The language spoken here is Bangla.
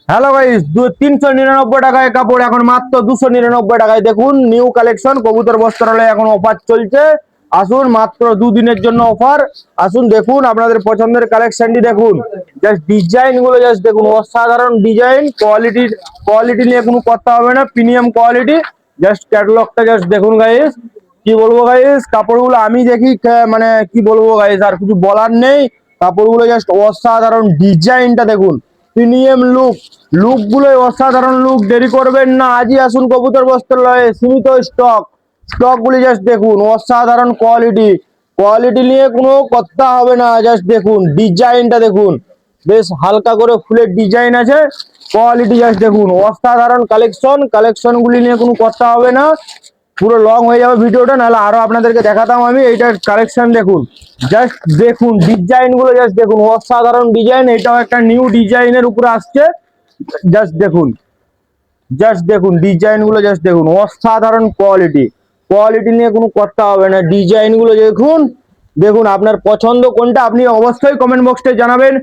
হ্যালো গাইস, 399 টাকায় কাপড় এখন মাত্র 299 টাকায়। দেখুন নিউ কালেকশন কবুতর বস্ত্রালয়ে এখন অফার চলছে। আসুন, মাত্র দুদিনের জন্য অফার। আসুন দেখুন আপনাদের পছন্দের কালেকশনটি দেখুন। জাস্ট ডিজাইন গুলো জাস্ট দেখুন, অসাধারণ ডিজাইন। কোয়ালিটি নিয়ে কোনো কথা হবে না, প্রিমিয়াম কোয়ালিটি। জাস্ট ক্যাটালগটা জাস্ট দেখুন গাইস। কি বলবো গাইস, কাপড়গুলো আমি দেখি মানে কি বলবো গাইস, আর কিছু বলার নেই। কাপড়গুলো জাস্ট অসাধারণ, ডিজাইনটা দেখুন, প্রিমিয়াম লুক গুলো অসাধারণ লুক। দেরি করবেন না, আজই আসুন কবুতর বস্ত্রালয়ে, সীমিত স্টক গুলি জাস্ট দেখুন, অসাধারণ কোয়ালিটি নিয়ে কোনো কথা হবে না। জাস্ট দেখুন ডিজাইনটা দেখুন, বেশ হালকা করে ফুলের ডিজাইন আছে। কোয়ালিটি জাস্ট দেখুন, অসাধারণ কালেকশন গুলি নিয়ে কোনো কথা হবে না। পুরো লং হয়ে যাবে ভিডিওটা, নাহলে আরো আপনাদেরকে দেখাতাম আমি। এইটার কালেকশন দেখুন, জাস্ট দেখুন ডিজাইন গুলো, জাস্ট দেখুন অসাধারণ ডিজাইন। এটাও একটা নিউ ডিজাইনের উপরে আসছে। জাস্ট দেখুন, ডিজাইন গুলো জাস্ট দেখুন, অসাধারণ কোয়ালিটি নিয়ে কোনো কথা হবে না। ডিজাইন গুলো দেখুন, আপনার পছন্দ কোনটা আপনি অবশ্যই কমেন্ট বক্সে জানাবেন।